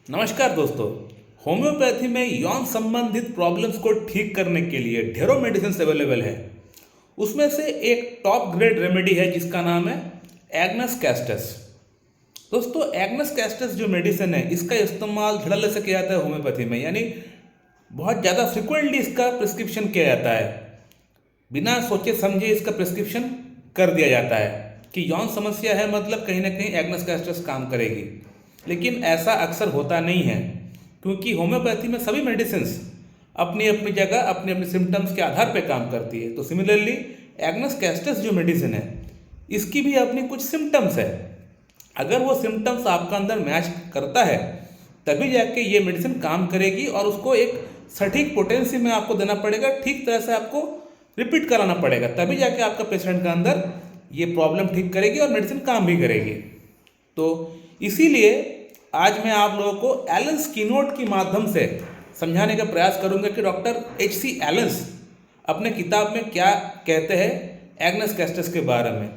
नमस्कार दोस्तों। होम्योपैथी में यौन संबंधित प्रॉब्लम्स को ठीक करने के लिए ढेरों मेडिसिन अवेलेबल है। उसमें से एक टॉप ग्रेड रेमेडी है जिसका नाम है एग्नस कैस्टस। दोस्तों, एग्नस कैस्टस जो मेडिसिन है इसका इस्तेमाल धड़ल्ले से किया जाता है होम्योपैथी में, यानी बहुत ज़्यादा फ्रिक्वेंटली इसका प्रिस्क्रिप्शन किया जाता है। बिना सोचे समझे इसका प्रिस्क्रिप्शन कर दिया जाता है कि यौन समस्या है, मतलब कहीं ना कहीं एग्नस कैस्टस काम करेगी। लेकिन ऐसा अक्सर होता नहीं है, क्योंकि होम्योपैथी में सभी मेडिसिन्स अपनी अपनी जगह अपने अपने सिम्टम्स के आधार पर काम करती है। तो सिमिलरली एग्नस कैस्टस जो मेडिसिन है इसकी भी अपनी कुछ सिम्टम्स है। अगर वो सिम्टम्स आपका अंदर मैच करता है तभी जाके ये मेडिसिन काम करेगी, और उसको एक सटीक पोटेंसी में आपको देना पड़ेगा, ठीक तरह से आपको रिपीट कराना पड़ेगा, तभी जाके आपका पेशेंट का अंदर ये प्रॉब्लम ठीक करेगी और मेडिसिन काम भी करेगी। तो इसीलिए आज मैं आप लोगों को एलन्स कीनोट के माध्यम से समझाने का प्रयास करूंगा कि डॉक्टर एच.सी. एलन्स अपने किताब में क्या कहते हैं एग्नस कैस्टस के बारे में।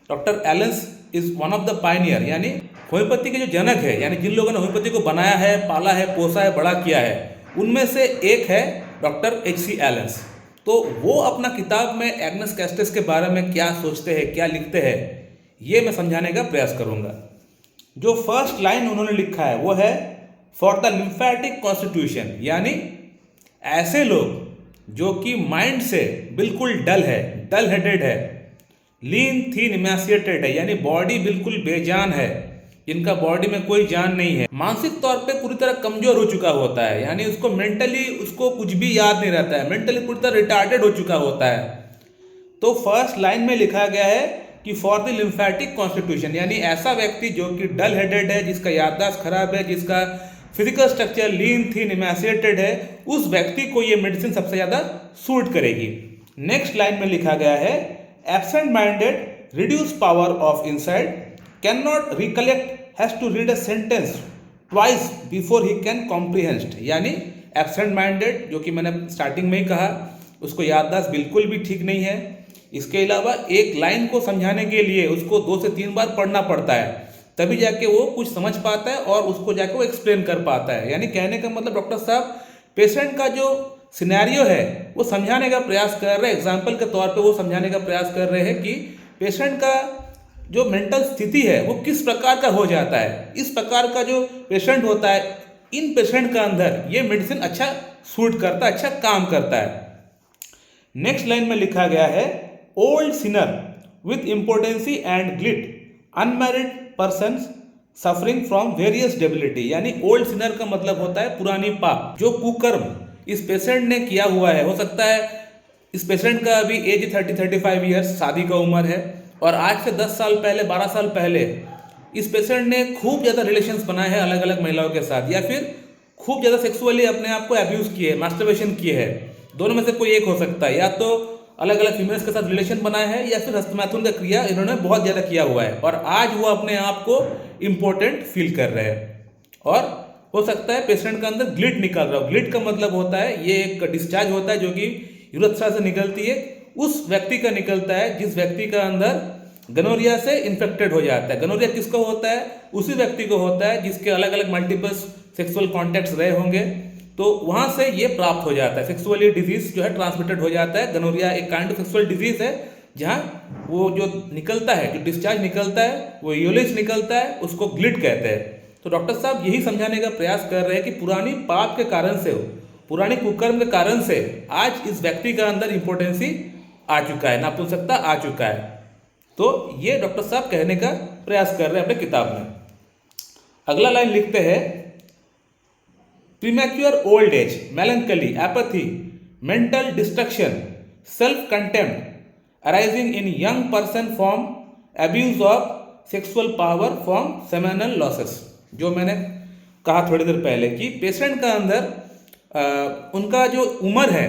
Doctor Allen's is one of the Pioneer, यानी होम्योपैथी के जो जनक है, यानी जिन लोगों ने होम्योपैथी को बनाया है, पाला है, पोसा है, बड़ा किया है, उनमें से एक है डॉक्टर एच.सी. एलन्स। तो वो अपना किताब में एग्नस कैस्टस के बारे में क्या सोचते हैं, क्या लिखते हैं, ये मैं समझाने का प्रयास करूंगा। जो फर्स्ट लाइन उन्होंने लिखा है वो है फॉर द लिम्फेटिक कॉन्स्टिट्यूशन, यानी ऐसे लोग जो कि माइंड से बिल्कुल डल है, डल हेडेड है, लीन थीन इमैसिएटेड है, यानी बॉडी बिल्कुल बेजान है, जिनका बॉडी में कोई जान नहीं है, मानसिक तौर पे पूरी तरह कमजोर हो चुका होता है, यानी उसको मेंटली उसको कुछ भी याद नहीं रहता है, मेंटली पूरी तरह रिटार्डेड हो चुका होता है। तो फर्स्ट लाइन में लिखा गया है कि फॉर द लिम्फेटिक कॉन्स्टिट्यूशन, यानी ऐसा व्यक्ति जो कि डल हेडेड है, जिसका याददाश्त खराब है, जिसका फिजिकल स्ट्रक्चर लीन थीन इमैसिएटेड है, उस व्यक्ति को ये मेडिसिन सबसे ज़्यादा सूट करेगी। नेक्स्ट लाइन में लिखा गया है absent minded, reduce power of insight, can not recollect, has to read a sentence twice before he can comprehend, यानी एब्सेंट माइंडेड, जो कि मैंने स्टार्टिंग में ही कहा, उसको याददाश्त बिल्कुल भी ठीक नहीं है। इसके अलावा एक लाइन को समझाने के लिए उसको 2 से 3 बार पढ़ना पड़ता है, तभी जाके वो कुछ समझ पाता है और उसको जाके वो एक्सप्लेन कर पाता है। यानी कहने का मतलब डॉक्टर साहब पेशेंट का जो सिनेरियो है वो समझाने का प्रयास कर रहे हैं, एग्जाम्पल के तौर पे वो समझाने का प्रयास कर रहे हैं कि पेशेंट का जो मेंटल स्थिति है वो किस प्रकार का हो जाता है। इस प्रकार का जो पेशेंट होता है, इन पेशेंट का अंदर ये मेडिसिन अच्छा सूट करता है, अच्छा काम करता है। नेक्स्ट लाइन में लिखा गया है old Sinner with impotency and glide, unmarried person suffering from various debility, यानी ओल्ड सिनर का मतलब होता है पुरानी पाप, जो कुकर्म इस पेशेंट ने किया हुआ है। हो सकता है इस पेशेंट का अभी एज 30-35 ईयर्स, शादी का उम्र है, और आज से 10 साल पहले, 12 साल पहले इस पेशेंट ने खूब ज़्यादा रिलेशंस बनाए हैं अलग अलग महिलाओं के साथ, या फिर खूब ज़्यादा सेक्सुअली अपने आप को अब्यूज़ किए है, मास्टरबेशन किए हैं। दोनों में से कोई एक हो सकता है, या तो अलग अलग फीमेल्स के साथ रिलेशन बनाए हैं, या फिर हस्तमैथुन का क्रिया इन्होंने बहुत ज़्यादा किया हुआ है, और आज वो अपने आप को इम्पोर्टेंट फील कर रहे हैं। और हो सकता है पेशेंट का अंदर ग्लिट निकल रहा हो। ग्लिट का मतलब होता है ये एक डिस्चार्ज होता है जो कि यूरेथ्रा से निकलती है, उस व्यक्ति का निकलता है जिस व्यक्ति का अंदर गनोरिया से इन्फेक्टेड हो जाता है। गनोरिया किसको होता है? उसी व्यक्ति को होता है जिसके अलग अलग मल्टीपल सेक्सुअल कॉन्टैक्ट्स रहे होंगे, तो वहाँ से ये प्राप्त हो जाता है। सेक्सुअली डिजीज जो है ट्रांसमिटेड हो जाता है। गनोरिया एक काइंड ऑफ सेक्सुअल डिजीज है, जहाँ वो जो निकलता है, जो डिस्चार्ज निकलता है, वो यूलिज निकलता है, उसको ग्लिट कहते हैं। तो डॉक्टर साहब यही समझाने का प्रयास कर रहे हैं कि पुरानी पाप के कारण से, पुरानी कुकर्म के कारण से आज इस व्यक्ति का अंदर इंपोर्टेंसी आ चुका है, नापुंसकता आ चुका है। तो ये डॉक्टर साहब कहने का प्रयास कर रहे हैं अपने किताब में। अगला लाइन लिखते हैं premature old age, melancholy, apathy, mental destruction, self-contempt arising in young person from abuse of sexual power from seminal losses। जो मैंने कहा थोड़ी देर पहले कि पेशेंट का अंदर उनका जो उम्र है,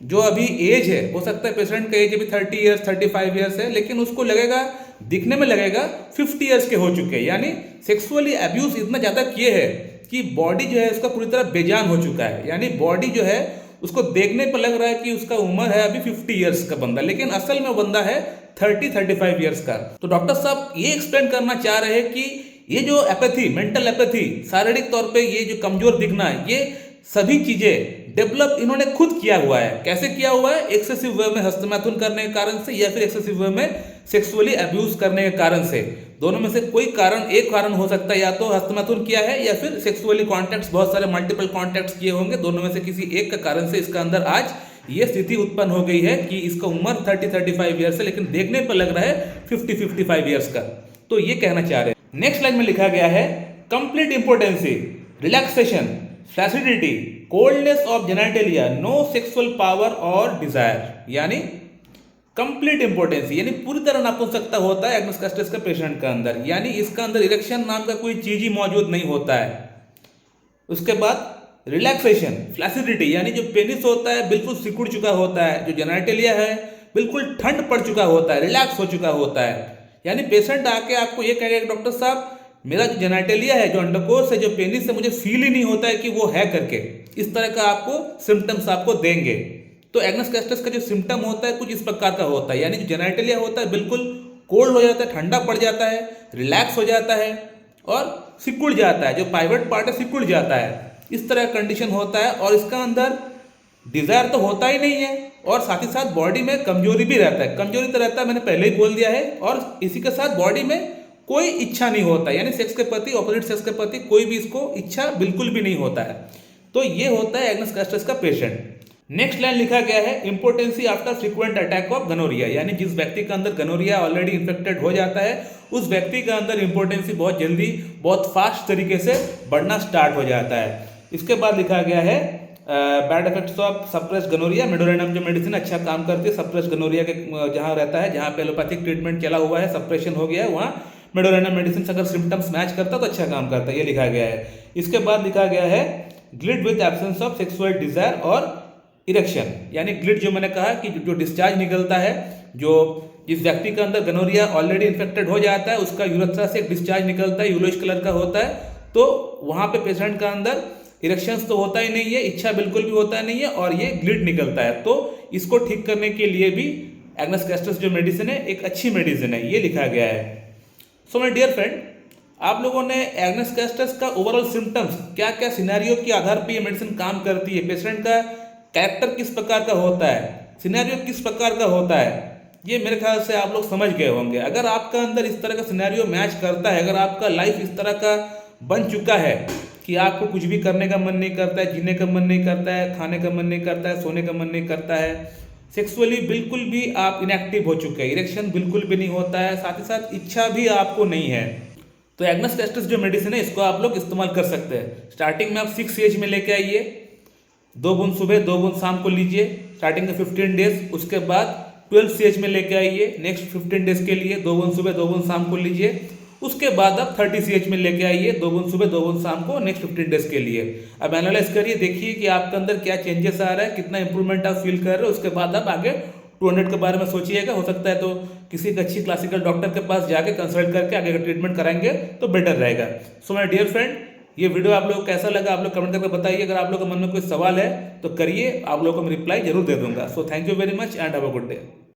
जो अभी एज है, हो सकता है पेशेंट का एज अभी 30 ईयर्स 35 ईयर्स है, लेकिन उसको लगेगा, दिखने में लगेगा 50 ईयर्स के हो चुके हैं। यानी सेक्सुअली अब्यूज इतना ज़्यादा किए हैं कि बॉडी जो है उसका पूरी तरह बेजान हो चुका है। यानी बॉडी जो है उसको देखने पर लग रहा है कि उसका उम्र है अभी 50 ईयर्स का बंदा, लेकिन असल में बंदा है 30-35 ईयर्स का। तो डॉक्टर साहब ये एक्सप्लेन करना चाह रहे हैं कि ये जो एपैथी, मेंटल एपैथी, शारीरिक तौर पे ये जो कमजोर दिखना, ये सभी चीजें डेवलप इन्होंने खुद किया हुआ है। कैसे किया हुआ है? एक्सेसिव वे में हस्तमैथुन करने के कारण से या फिर एक्सेसिव वे में सेक्सुअली अब्यूज करने के कारण से। दोनों में से कोई कारण, एक कारण हो सकता है, या तो हस्तमैथुन किया है या फिर सेक्सुअली कॉन्टैक्ट्स, बहुत सारे मल्टीपल कॉन्टैक्ट्स किए होंगे। दोनों में से किसी एक का कारण से इसका अंदर आज ये स्थिति उत्पन्न हो गई है कि इसका उम्र 30-35 ईयर्स है, लेकिन देखने पर लग रहा है 50-55 ईयर्स का। तो ये कहना चाह रहे हैं। नेक्स्ट लाइन में लिखा गया है complete impotency, relaxation, flaccidity, coldness of genitalia, no sexual power और डिजायर। यानी कंप्लीट इंपोर्टेंसी यानी पूरी तरह नपुंसकता होता है एग्नस कस्टस के पेशेंट के अंदर, यानी इसका अंदर इरेक्शन नाम का कोई चीज ही मौजूद नहीं होता है। उसके बाद रिलैक्सेशन, फ्लैसिडिटी यानी जो पेनिस होता है बिल्कुल सिकुड़ चुका होता है, जो जेनिटलिया है बिल्कुल ठंड पड़ चुका होता है, रिलैक्स हो चुका होता है। यानी पेशेंट आके आपको ये कहेगा डॉक्टर साहब मेरा जो जेनिटलिया है, जो अंडकोश है, जो पेनिस है, मुझे फील ही नहीं होता है कि वो है करके। इस तरह का आपको सिम्टम्स आपको देंगे। तो एग्नस कस्टस का जो सिम्टम होता है कुछ इस प्रकार का होता है, यानी जो जेनिटलिया होता है बिल्कुल कोल्ड हो जाता है, ठंडा पड़ जाता है, रिलैक्स हो जाता है और सिकुड़ जाता है, जो पाइवट पार्ट है सिकुड़ जाता है। इस तरह का कंडीशन होता है और इसका अंदर डिजायर तो होता ही नहीं है और साथ ही साथ बॉडी में कमजोरी भी रहता है। कमजोरी तो रहता है, मैंने पहले ही बोल दिया है, और इसी के साथ बॉडी में कोई इच्छा नहीं होता, यानी सेक्स के प्रति, ऑपोजिट सेक्स के प्रति कोई भी इसको इच्छा बिल्कुल भी नहीं होता है। तो ये होता है एग्नस कस्टस का पेशेंट। नेक्स्ट लाइन लिखा गया है impotency after frequent attack of gonorrhoea, यानी जिस व्यक्ति के अंदर गनोरिया ऑलरेडी इन्फेक्टेड हो जाता है उस व्यक्ति के अंदर इंपोर्टेंसी बहुत जल्दी, बहुत फास्ट तरीके से बढ़ना स्टार्ट हो जाता है। इसके बाद लिखा गया है bad effects of suppress gonorrhoea, medorrhinum जो मेडिसिन अच्छा काम करती है सप्रेस गनोरिया के जहाँ रहता है, जहाँ पे एलोपैथिक ट्रीटमेंट चला हुआ है, सप्रेशन हो गया है, वहाँ मेडोरेनम मेडिसिन अगर सिम्टम्स मैच करता तो अच्छा काम करता है, ये लिखा गया है। इसके बाद लिखा गया है gleet with absence of sexual desire और इरेक्शन, यानी ग्लिड जो मैंने कहा कि जो डिस्चार्ज निकलता है, जो जिस व्यक्ति के अंदर गनोरिया ऑलरेडी इन्फेक्टेड हो जाता है उसका यूरेथ्रा से एक डिस्चार्ज निकलता है, येलोइश कलर का होता है। तो वहाँ पे पेशेंट का अंदर इरेक्शंस तो होता ही नहीं है, इच्छा बिल्कुल भी होता नहीं है और ये ग्लिड निकलता है। तो इसको ठीक करने के लिए भी एग्नस कस्टस जो मेडिसिन है एक अच्छी मेडिसिन है, ये लिखा गया है। सो माय डियर फ्रेंड, आप लोगों ने एग्नस कस्टस का ओवरऑल सिम्टम्स, क्या क्या सिनेरियो के आधार पर ये मेडिसिन काम करती है, पेशेंट का कैरेक्टर किस प्रकार का होता है, सिनेरियो किस प्रकार का होता है, ये मेरे ख्याल से आप लोग समझ गए होंगे। अगर आपका अंदर इस तरह का सिनेरियो मैच करता है, अगर आपका लाइफ इस तरह का बन चुका है कि आपको कुछ भी करने का मन नहीं करता है, जीने का मन नहीं करता है, खाने का मन नहीं करता है, सोने का मन नहीं करता है, सेक्सुअली बिल्कुल भी आप इनएक्टिव हो चुके हैं, इरेक्शन बिल्कुल भी नहीं होता है, साथ ही साथ इच्छा भी आपको नहीं है, तो एग्नस कस्टस जो मेडिसिन है इसको आप लोग इस्तेमाल कर सकते हैं। स्टार्टिंग में आप 6 एज में लेके आइए, 2 बूंद सुबह 2 बूंद शाम को लीजिए, स्टार्टिंग के 15 डेज। उसके बाद 12 CH में लेके आइए, नेक्स्ट 15 डेज के लिए 2 बूंद सुबह 2 बूंद शाम को लीजिए। उसके बाद आप 30 CH में लेके आइए, 2 बूंद सुबह 2 बूंद शाम को, नेक्स्ट 15 डेज के लिए। अब एनालाइज करिए, देखिए कि आपके अंदर क्या चेंजेस आ रहा है, कितना इंप्रूवमेंट आप फील कर रहे हो। उसके बाद आप आगे 200 के बारे में सोचिएगा, हो सकता है तो किसी अच्छी क्लासिकल डॉक्टर के पास जाके कंसल्ट करके आगे का ट्रीटमेंट कराएंगे तो बेटर रहेगा। सो माय डियर फ्रेंड, ये वीडियो आप लोगों को कैसा लगा आप लोग कमेंट करके बताइए। अगर आप लोगों के मन में कोई सवाल है तो करिए, आप लोगों को मैं रिप्लाई जरूर दे दूंगा। So thank you very much and have a good day.